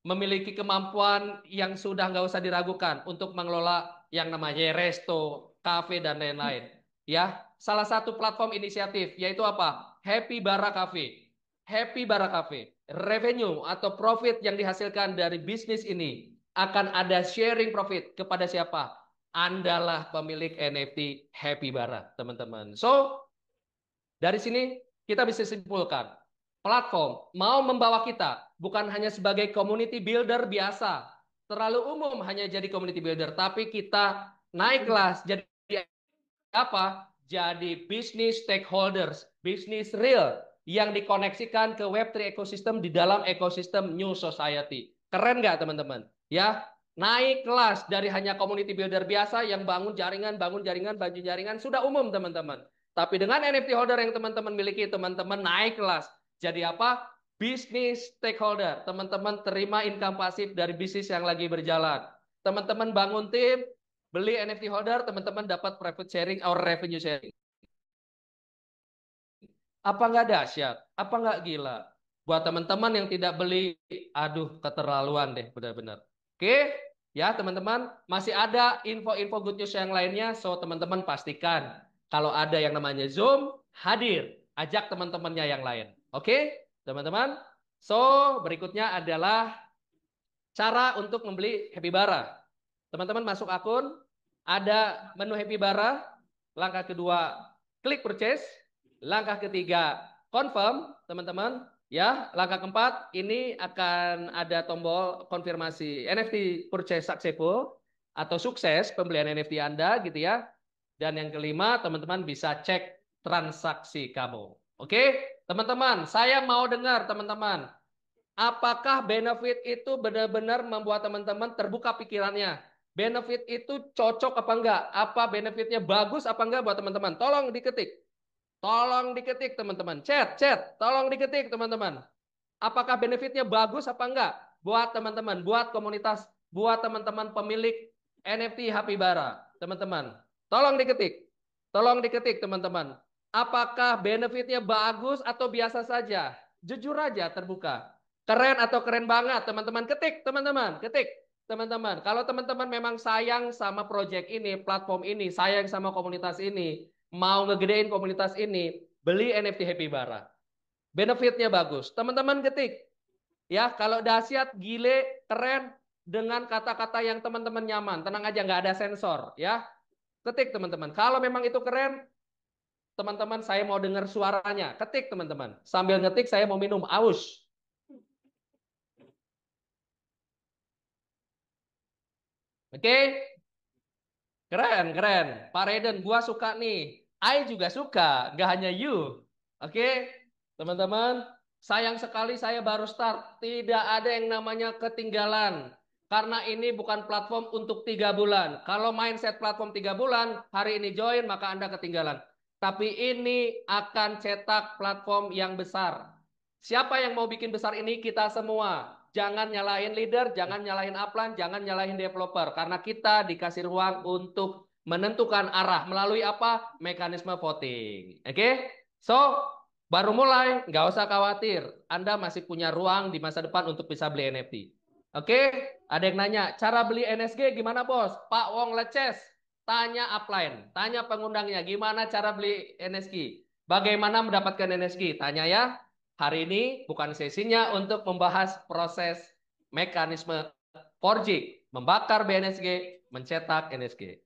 Memiliki kemampuan yang sudah nggak usah diragukan untuk mengelola yang namanya resto, cafe, dan lain-lain. Ya, salah satu platform inisiatif yaitu apa? Happy Bara Cafe. Happy Bara Cafe. Revenue atau profit yang dihasilkan dari bisnis ini akan ada sharing profit kepada siapa? Andalah pemilik NFT Happy Bara, teman-teman. So, dari sini kita bisa simpulkan, platform mau membawa kita bukan hanya sebagai community builder biasa, terlalu umum hanya jadi community builder, tapi kita naik kelas jadi apa? Jadi bisnis stakeholders, bisnis real yang dikoneksikan ke Web3 ekosistem di dalam ekosistem New Society. Keren nggak teman-teman? Ya, naik kelas dari hanya community builder biasa yang bangun jaringan, sudah umum teman-teman. Tapi dengan NFT holder yang teman-teman miliki, teman-teman naik kelas. Jadi apa? Bisnis stakeholder, teman-teman terima income pasif dari bisnis yang lagi berjalan. Teman-teman bangun tim, beli NFT holder, teman-teman dapat profit sharing or revenue sharing. Apa nggak dahsyat? Apa nggak gila? Buat teman-teman yang tidak beli, aduh keterlaluan deh benar-benar. Oke, ya teman-teman, masih ada info-info good news yang lainnya, so teman-teman pastikan kalau ada yang namanya Zoom, hadir, ajak teman-temannya yang lain. Oke, teman-teman. So, berikutnya adalah cara untuk membeli Happy Bara. Teman-teman masuk akun, ada menu Happy Bara. Langkah kedua, klik purchase. Langkah ketiga, confirm, teman-teman. Ya, langkah keempat, ini akan ada tombol konfirmasi NFT purchase successful atau sukses pembelian NFT Anda gitu ya. Dan yang kelima, teman-teman bisa cek transaksi kamu. Oke, teman-teman, saya mau dengar teman-teman. Apakah benefit itu benar-benar membuat teman-teman terbuka pikirannya? Benefit itu cocok apa enggak? Apa benefitnya bagus apa enggak buat teman-teman? Tolong diketik. Tolong diketik teman-teman. Chat. Tolong diketik teman-teman. Apakah benefitnya bagus apa enggak? Buat teman-teman, buat komunitas, buat teman-teman pemilik NFT Happy Bara. Teman-teman, tolong diketik. Tolong diketik teman-teman. Apakah benefitnya bagus atau biasa saja? Jujur aja terbuka. Keren atau keren banget teman-teman. Ketik teman-teman, ketik. Teman-teman, kalau teman-teman memang sayang sama project ini, platform ini, sayang sama komunitas ini, mau ngegedein komunitas ini, beli NFT Happy Bara. Benefitnya bagus. Teman-teman ketik. Ya, kalau dahsyat, gile, keren, dengan kata-kata yang teman-teman nyaman. Tenang aja, nggak ada sensor. Ya, ketik teman-teman. Kalau memang itu keren, teman-teman saya mau dengar suaranya. Ketik teman-teman. Sambil ngetik saya mau minum. Aus. Oke, keren, keren. Pak Reden, gua suka nih. I juga suka, nggak hanya you. Oke, teman-teman. Sayang sekali saya baru start. Tidak ada yang namanya ketinggalan. Karena ini bukan platform untuk 3 bulan. Kalau mindset platform 3 bulan, hari ini join, maka Anda ketinggalan. Tapi ini akan cetak platform yang besar. Siapa yang mau bikin besar ini? Kita semua. Jangan nyalahin leader, jangan nyalahin upline, jangan nyalahin developer. Karena kita dikasih ruang untuk menentukan arah melalui apa? Mekanisme voting. Oke? So, baru mulai, nggak usah khawatir. Anda masih punya ruang di masa depan untuk bisa beli NFT. Oke? Ada yang nanya, cara beli NSG gimana bos? Pak Wong Leces. Tanya upline, tanya pengundangnya, gimana cara beli NSG? Bagaimana mendapatkan NSG? Tanya ya. Hari ini bukan sesinya untuk membahas proses mekanisme forging, membakar BNSG, mencetak NSG.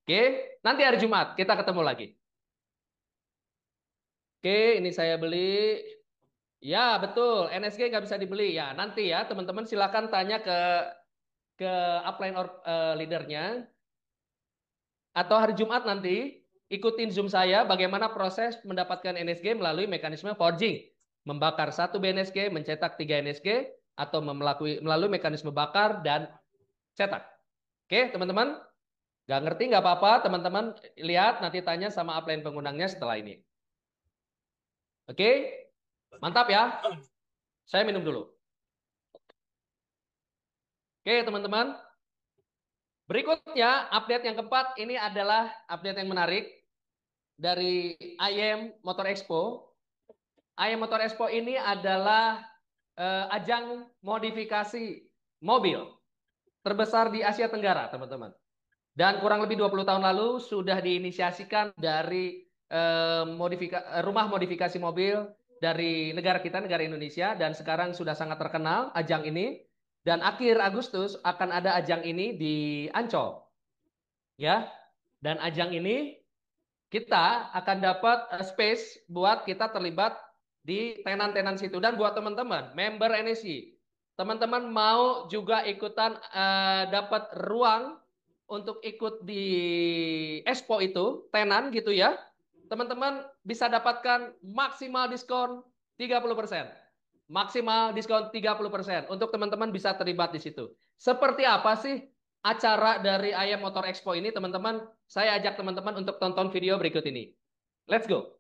Oke, nanti hari Jumat kita ketemu lagi. Oke, ini saya beli. Ya, betul. NSG nggak bisa dibeli. Ya, nanti ya teman-teman silakan tanya ke upline or leadernya. Atau hari Jumat nanti ikutin Zoom saya bagaimana proses mendapatkan NSG melalui mekanisme forging. Membakar 1 BNSG, mencetak 3 NSG, atau melalui mekanisme bakar dan cetak. Oke, teman-teman? Nggak ngerti nggak apa-apa, teman-teman lihat nanti tanya sama upline pengundangnya setelah ini. Oke, mantap ya. Saya minum dulu. Oke, teman-teman. Berikutnya, update yang keempat ini adalah update yang menarik dari IM Motor Expo. IM Motor Expo ini adalah ajang modifikasi mobil terbesar di Asia Tenggara, teman-teman. Dan kurang lebih 20 tahun lalu sudah diinisiasikan dari rumah modifikasi mobil dari negara kita, negara Indonesia, dan sekarang sudah sangat terkenal ajang ini. Dan akhir Agustus akan ada ajang ini di Ancol, ya. Dan ajang ini kita akan dapat space buat kita terlibat di tenan-tenan situ. Dan buat teman-teman member NSI, teman-teman mau juga ikutan dapat ruang untuk ikut di expo itu, tenan gitu ya, teman-teman bisa dapatkan maksimal diskon 30%. Maksimal diskon 30% untuk teman-teman bisa terlibat di situ. Seperti apa sih acara dari IM Motor Expo ini, teman-teman? Saya ajak teman-teman untuk tonton video berikut ini. Let's go.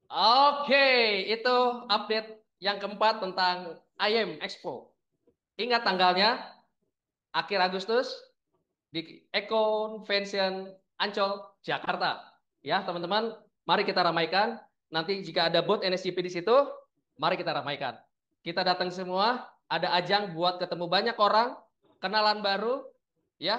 Oke, itu update yang keempat tentang IM Expo. Ingat tanggalnya, akhir Agustus di Econ Convention Ancol, Jakarta. Ya, teman-teman, mari kita ramaikan. Nanti jika ada booth NSCP di situ, mari kita ramaikan. Kita datang semua, ada ajang buat ketemu banyak orang, kenalan baru, ya,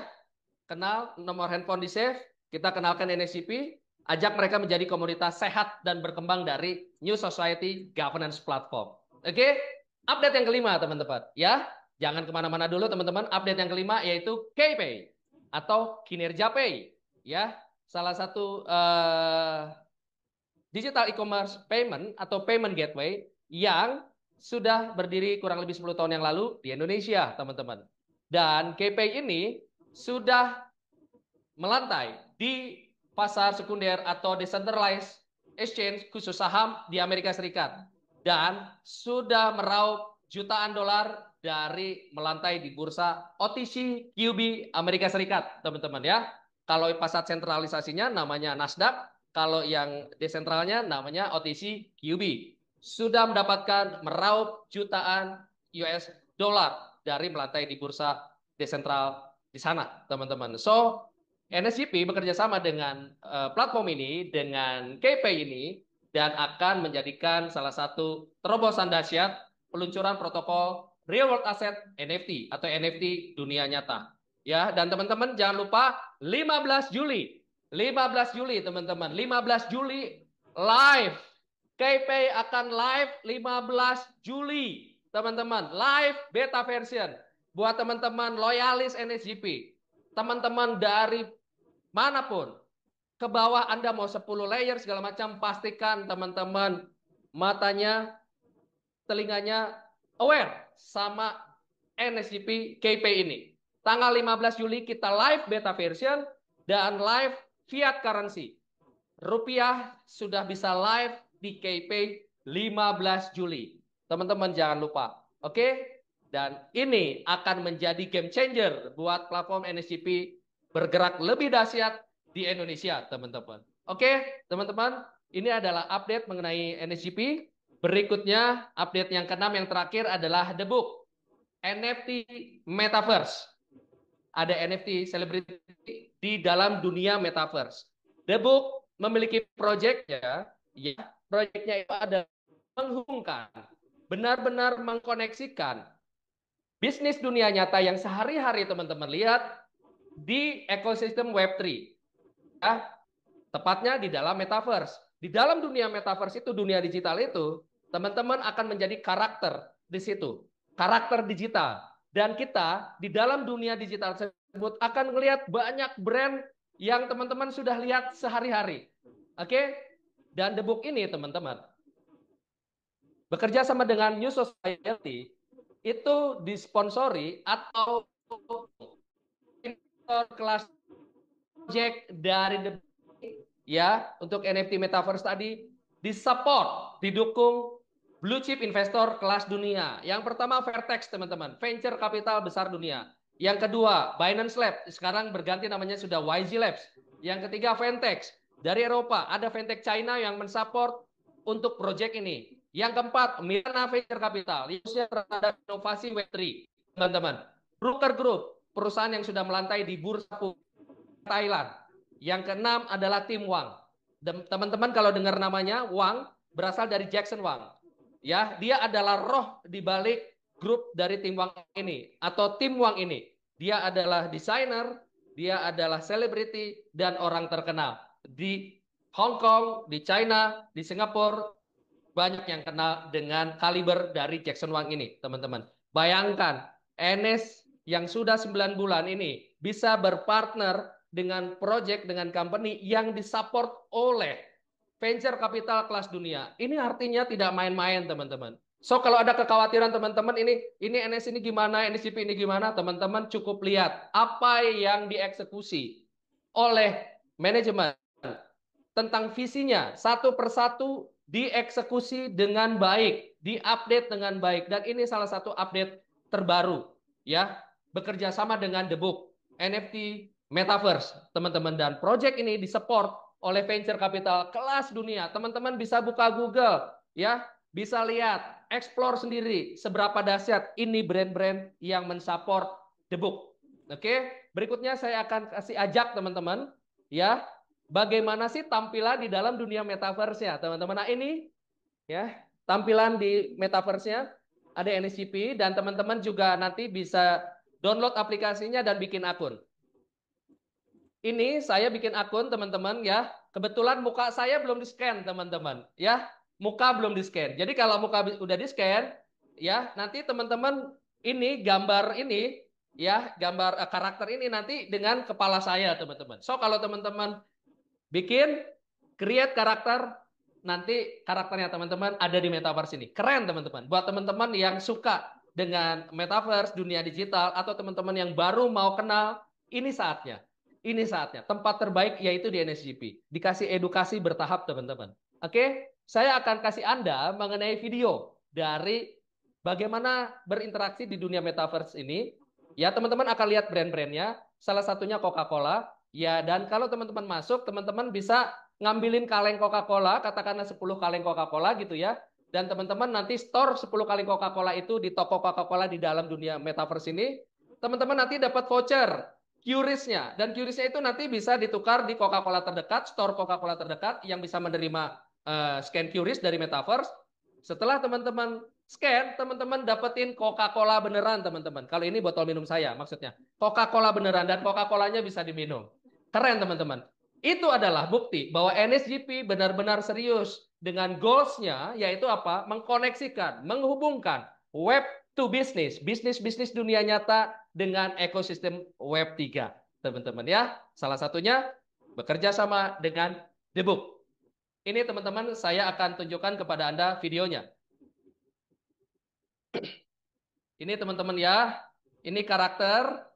kenal nomor handphone di save, kita kenalkan NSCP, ajak mereka menjadi komunitas sehat dan berkembang dari New Society Governance Platform. Oke, update yang kelima teman-teman, ya, jangan kemana-mana dulu teman-teman. Update yang kelima yaitu KPay atau kinerja pay, ya, salah satu digital e-commerce payment atau payment gateway yang sudah berdiri kurang lebih 10 tahun yang lalu di Indonesia, teman-teman. Dan KPay ini sudah melantai di pasar sekunder atau decentralized exchange khusus saham di Amerika Serikat dan sudah meraup jutaan dolar dari melantai di bursa OTC QB Amerika Serikat, teman-teman ya. Kalau pasar sentralisasinya namanya Nasdaq, kalau yang desentralnya namanya OTC QB. Sudah mendapatkan meraup jutaan US dollar dari melantai di bursa desentral di sana, teman-teman. So, NSCP bekerja sama dengan platform ini, dengan KPay ini, dan akan menjadikan salah satu terobosan dahsyat peluncuran protokol Real World Asset NFT atau NFT dunia nyata. Ya, dan teman-teman jangan lupa 15 Juli. 15 Juli teman-teman, 15 Juli live. KPay akan live 15 Juli. Teman-teman, live beta version buat teman-teman loyalis NSGP. Teman-teman dari manapun, ke bawah Anda mau 10 layer segala macam, pastikan teman-teman matanya, telinganya aware sama NSGP KP ini. Tanggal 15 Juli kita live beta version dan live fiat currency. Rupiah sudah bisa live di KP 15 Juli. Teman-teman jangan lupa. Oke? Dan ini akan menjadi game changer buat platform NSGP bergerak lebih dahsyat di Indonesia, teman-teman. Oke, teman-teman, ini adalah update mengenai NSGP. Berikutnya, update yang keenam yang terakhir adalah The Book, NFT Metaverse. Ada NFT celebrity di dalam dunia Metaverse. The Book memiliki proyeknya, ya, proyeknya itu ada menghubungkan, benar-benar mengkoneksikan bisnis dunia nyata yang sehari-hari teman-teman lihat di ekosistem Web3. Ya, tepatnya di dalam metaverse. Di dalam dunia metaverse itu, dunia digital itu, teman-teman akan menjadi karakter di situ. Karakter digital. Dan kita di dalam dunia digital tersebut akan melihat banyak brand yang teman-teman sudah lihat sehari-hari. Oke? Dan The Book ini teman-teman bekerja sama dengan New Society itu disponsori atau kelas project dari The Book ya untuk NFT Metaverse tadi disupport, didukung blue chip investor kelas dunia. Yang pertama Vertex teman-teman, venture capital besar dunia. Yang kedua Binance Lab, sekarang berganti namanya sudah YG Labs. Yang ketiga Ventex dari Eropa, ada Ventex China yang mensupport untuk proyek ini. Yang keempat Mirna Venture Capital, terhadap inovasi Web3 teman-teman. Brooker Group, perusahaan yang sudah melantai di bursa Thailand. Yang keenam adalah tim Wang. Teman-teman kalau dengar namanya Wang berasal dari Jackson Wang. Ya, dia adalah roh di balik grup dari tim Wang ini atau tim Wang ini. Dia adalah desainer, dia adalah selebriti dan orang terkenal di Hong Kong, di China, di Singapura. Banyak yang kenal dengan kaliber dari Jackson Wang ini, teman-teman. Bayangkan, Enes yang sudah 9 bulan ini bisa berpartner dengan project, dengan company yang disupport oleh venture capital kelas dunia. Ini artinya tidak main-main, teman-teman. So, kalau ada kekhawatiran teman-teman ini NS ini gimana, NSCP ini gimana, teman-teman cukup lihat apa yang dieksekusi oleh manajemen tentang visinya satu persatu dieksekusi dengan baik, diupdate dengan baik, dan ini salah satu update terbaru ya, bekerja sama dengan The Book NFT Metaverse teman-teman, dan project ini disupport oleh venture capital kelas dunia. Teman-teman bisa buka Google ya, bisa lihat, explore sendiri seberapa dahsyat ini brand-brand yang mensupport The Book. Oke, berikutnya saya akan kasih ajak teman-teman ya, bagaimana sih tampilan di dalam dunia metaverse-nya, teman-teman. Nah, ini ya, tampilan di metaverse-nya ada NSCP, dan teman-teman juga nanti bisa download aplikasinya dan bikin akun. Ini saya bikin akun, teman-teman ya. Kebetulan muka saya belum di-scan, teman-teman, ya. Muka belum di-scan. Jadi kalau muka udah di-scan, ya, nanti teman-teman ini gambar ini ya, gambar karakter ini nanti dengan kepala saya, teman-teman. So kalau teman-teman bikin create karakter, nanti karakternya teman-teman ada di metaverse ini. Keren teman-teman. Buat teman-teman yang suka dengan metaverse, dunia digital, atau teman-teman yang baru mau kenal, ini saatnya. Ini saatnya. Tempat terbaik yaitu di NSGP. Dikasih edukasi bertahap teman-teman. Oke, saya akan kasih Anda mengenai video dari bagaimana berinteraksi di dunia metaverse ini. Ya, teman-teman akan lihat brand-brandnya. Salah satunya Coca-Cola. Ya, dan kalau teman-teman masuk, teman-teman bisa ngambilin kaleng Coca-Cola, katakanlah 10 kaleng Coca-Cola gitu ya. Dan teman-teman nanti store 10 kaleng Coca-Cola itu di toko Coca-Cola di dalam dunia metaverse ini. Teman-teman nanti dapat voucher QRIS-nya, dan QRIS-nya itu nanti bisa ditukar di Coca-Cola terdekat, store Coca-Cola terdekat yang bisa menerima scan QRIS dari metaverse. Setelah teman-teman scan, teman-teman dapetin Coca-Cola beneran, teman-teman. Kalau ini botol minum saya maksudnya. Coca-Cola beneran, dan Coca-Colanya bisa diminum. Keren teman-teman. Itu adalah bukti bahwa NSGP benar-benar serius dengan goals-nya, yaitu apa? Mengkoneksikan, menghubungkan web to business, bisnis-bisnis dunia nyata dengan ekosistem web 3. Teman-teman ya. Salah satunya bekerja sama dengan The Book. Ini teman-teman saya akan tunjukkan kepada Anda videonya. Ini teman-teman ya. Ini karakter.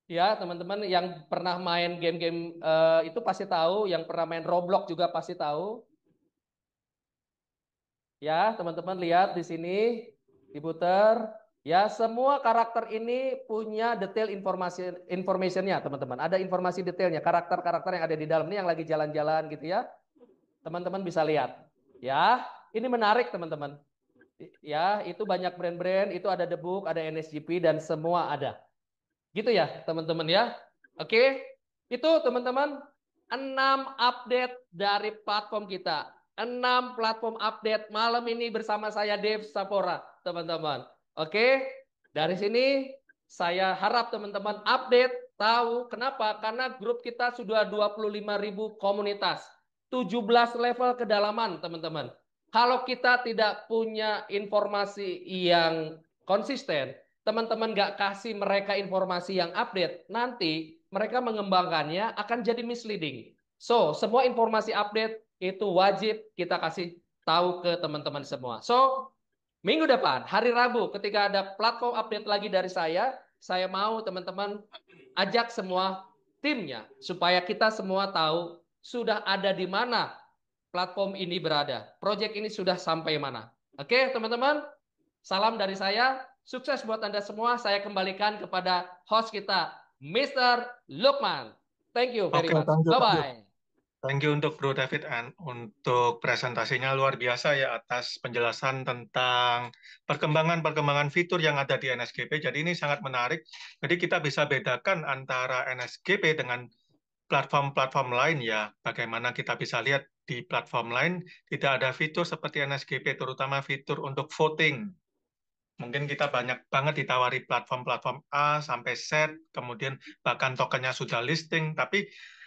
Ya, teman-teman yang pernah main game-game itu pasti tahu, yang pernah main Roblox juga pasti tahu. Ya, teman-teman lihat di sini, diputar. Ya, semua karakter ini punya detail informationnya, teman-teman. Ada informasi detailnya, karakter-karakter yang ada di dalam ini yang lagi jalan-jalan gitu ya. Teman-teman bisa lihat. Ya, ini menarik, teman-teman. Ya, itu banyak brand-brand, itu ada The Book, ada NSGP, dan semua ada. Gitu ya, teman-teman ya. Oke, itu teman-teman 6 update dari platform kita. 6 platform update malam ini bersama saya Dev Sapora, teman-teman. Oke, dari sini saya harap teman-teman update, tahu kenapa? Karena grup kita sudah 25.000 komunitas, 17 level kedalaman, teman-teman. Kalau kita tidak punya informasi yang konsisten, teman-teman nggak kasih mereka informasi yang update, nanti mereka mengembangkannya akan jadi misleading. So, semua informasi update itu wajib kita kasih tahu ke teman-teman semua. So, minggu depan, hari Rabu, ketika ada platform update lagi dari saya mau teman-teman ajak semua timnya supaya kita semua tahu sudah ada di mana platform ini berada. Project ini sudah sampai mana. Oke, teman-teman. Salam dari saya. Sukses buat Anda semua. Saya kembalikan kepada host kita, Mr. Lukman. Thank you very Oke, much. thank you, thank you. Bye-bye. Thank you untuk Bro David untuk presentasinya luar biasa ya atas penjelasan tentang perkembangan-perkembangan fitur yang ada di NSGP. Jadi ini sangat menarik. Jadi kita bisa bedakan antara NSGP dengan platform-platform lain ya. Bagaimana kita bisa lihat di platform lain tidak ada fitur seperti NSGP, terutama fitur untuk voting. Mungkin kita banyak banget ditawari platform-platform A sampai Z, kemudian bahkan tokennya sudah listing, tapi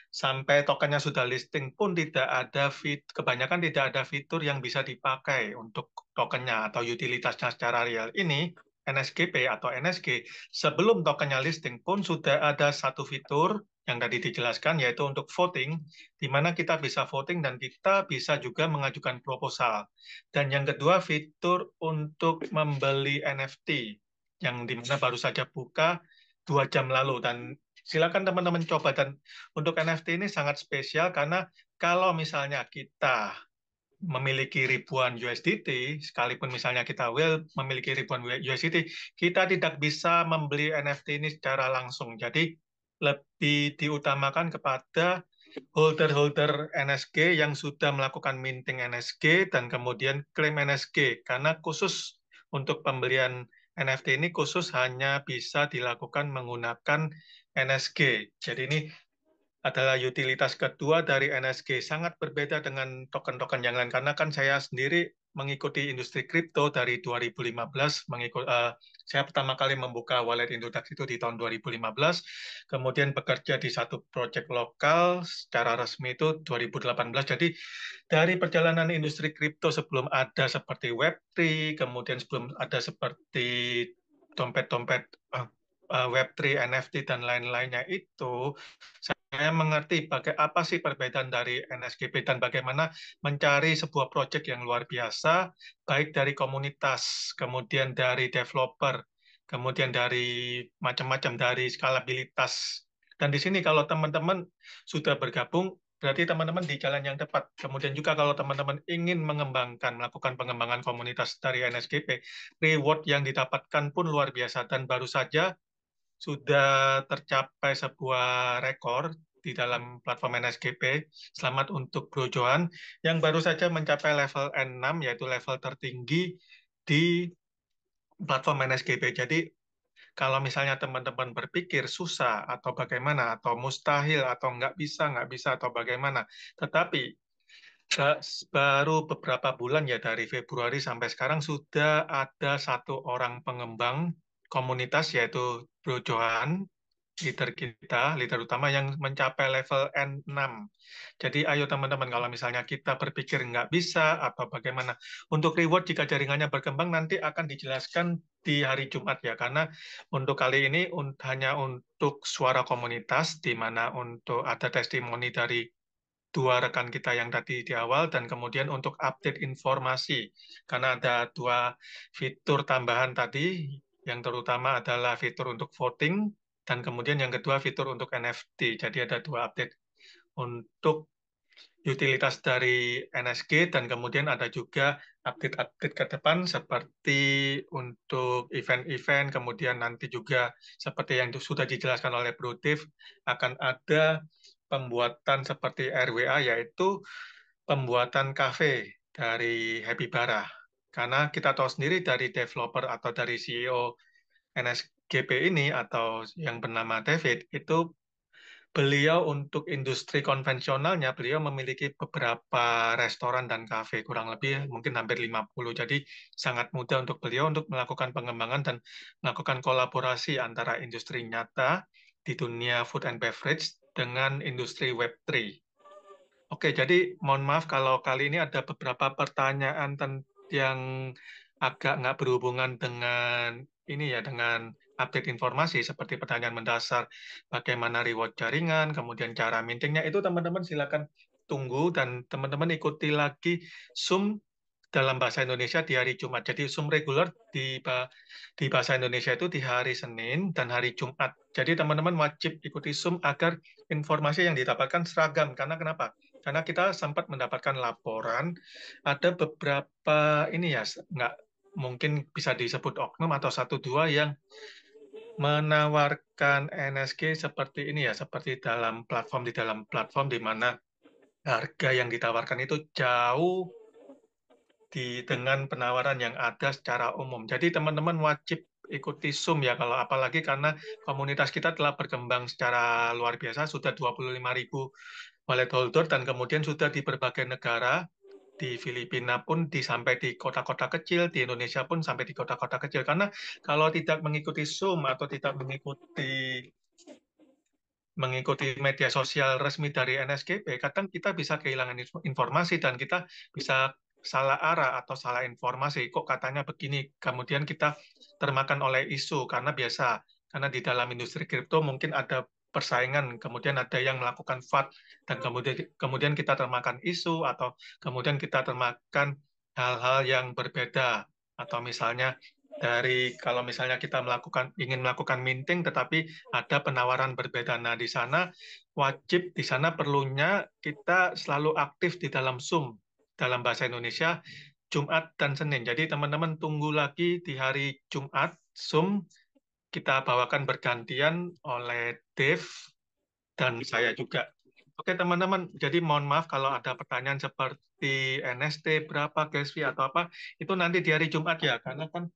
sampai tokennya sudah listing pun tidak ada kebanyakan tidak ada fitur yang bisa dipakai untuk tokennya atau utilitasnya secara real. Ini NSGP atau NSG, sebelum tokennya listing pun sudah ada satu fitur yang tadi dijelaskan, yaitu untuk voting, di mana kita bisa voting dan kita bisa juga mengajukan proposal. Dan yang kedua, fitur untuk membeli NFT, yang dimana baru saja buka 2 jam lalu. Dan silakan teman-teman coba. Dan untuk NFT ini sangat spesial karena kalau misalnya kita memiliki ribuan USDT, sekalipun misalnya kita will memiliki ribuan USDT, kita tidak bisa membeli NFT ini secara langsung. Jadi lebih diutamakan kepada holder-holder NSG yang sudah melakukan minting NSG dan kemudian klaim NSG, karena khusus untuk pembelian NFT ini khusus hanya bisa dilakukan menggunakan NSG. Jadi ini adalah utilitas kedua dari NSG. Sangat berbeda dengan token-token yang lain, karena kan saya sendiri mengikuti industri kripto dari 2015. Saya pertama kali membuka wallet Indodax itu di tahun 2015, kemudian bekerja di satu proyek lokal secara resmi itu 2018. Jadi dari perjalanan industri kripto sebelum ada seperti Web3, kemudian sebelum ada seperti dompet-dompet Web3, NFT, dan lain-lainnya itu, saya mengerti apa sih perbedaan dari NSGP dan bagaimana mencari sebuah proyek yang luar biasa, baik dari komunitas, kemudian dari developer, kemudian dari macam-macam, dari skalabilitas. Dan di sini kalau teman-teman sudah bergabung, berarti teman-teman di jalan yang tepat. Kemudian juga kalau teman-teman ingin melakukan pengembangan komunitas dari NSGP, reward yang didapatkan pun luar biasa. Dan baru saja sudah tercapai sebuah rekor di dalam platform NSGP. Selamat untuk Bro Johan yang baru saja mencapai level N6, yaitu level tertinggi di platform NSGP. Jadi kalau misalnya teman-teman berpikir susah atau bagaimana, atau mustahil, atau nggak bisa, atau bagaimana, tetapi baru beberapa bulan ya, dari Februari sampai sekarang sudah ada satu orang pengembang komunitas, yaitu Bro Johan, leader utama yang mencapai level N6. Jadi ayo teman-teman, kalau misalnya kita berpikir nggak bisa atau bagaimana, untuk reward jika jaringannya berkembang nanti akan dijelaskan di hari Jumat ya, karena untuk kali ini hanya untuk suara komunitas, di mana untuk ada testimoni dari dua rekan kita yang tadi di awal, dan kemudian untuk update informasi, karena ada dua fitur tambahan tadi, yang terutama adalah fitur untuk voting, dan kemudian yang kedua fitur untuk NFT. Jadi ada dua update untuk utilitas dari NSG, dan kemudian ada juga update-update ke depan seperti untuk event-event, kemudian nanti juga seperti yang sudah dijelaskan oleh Bro Dev, akan ada pembuatan seperti RWA, yaitu pembuatan kafe dari Happy Bara. Karena kita tahu sendiri dari developer atau dari CEO NSGP ini atau yang bernama David, itu beliau untuk industri konvensionalnya, beliau memiliki beberapa restoran dan kafe, kurang lebih mungkin hampir 50. Jadi sangat mudah untuk beliau untuk melakukan pengembangan dan melakukan kolaborasi antara industri nyata di dunia food and beverage dengan industri Web3. Oke, jadi mohon maaf kalau kali ini ada beberapa pertanyaan yang agak nggak berhubungan dengan ini ya, dengan update informasi seperti pertanyaan mendasar, bagaimana reward jaringan, kemudian cara mintingnya, itu teman-teman silakan tunggu dan teman-teman ikuti lagi Zoom dalam bahasa Indonesia di hari Jumat. Jadi Zoom reguler di bahasa Indonesia itu di hari Senin dan hari Jumat. Jadi teman-teman wajib ikuti Zoom agar informasi yang didapatkan seragam. Karena kenapa? Karena kita sempat mendapatkan laporan ada beberapa ini ya, nggak mungkin bisa disebut oknum atau satu dua yang menawarkan NSG seperti ini ya, seperti di dalam platform di mana harga yang ditawarkan itu jauh dengan penawaran yang ada secara umum. Jadi teman-teman wajib ikuti Zoom ya, kalau apalagi karena komunitas kita telah berkembang secara luar biasa, sudah 25.000 wallet holder dan kemudian sudah di berbagai negara, di Filipina pun sampai di kota-kota kecil, di Indonesia pun sampai di kota-kota kecil. Karena kalau tidak mengikuti Zoom atau tidak mengikuti media sosial resmi dari NSGP, kadang kita bisa kehilangan informasi dan kita bisa salah arah atau salah informasi. Kok katanya begini, kemudian kita termakan oleh isu karena di dalam industri kripto mungkin ada persaingan, kemudian ada yang melakukan FAD dan kemudian kita termakan isu atau kemudian kita termakan hal-hal yang berbeda atau misalnya kalau misalnya kita ingin melakukan minting tetapi ada penawaran berbeda. Nah, di sana perlunya kita selalu aktif di dalam Zoom dalam bahasa Indonesia Jumat dan Senin. Jadi teman-teman tunggu lagi di hari Jumat Zoom kita bawakan bergantian oleh Dave dan saya juga. Oke teman-teman, jadi mohon maaf kalau ada pertanyaan seperti NST berapa gas fee atau apa, itu nanti di hari Jumat ya, karena kan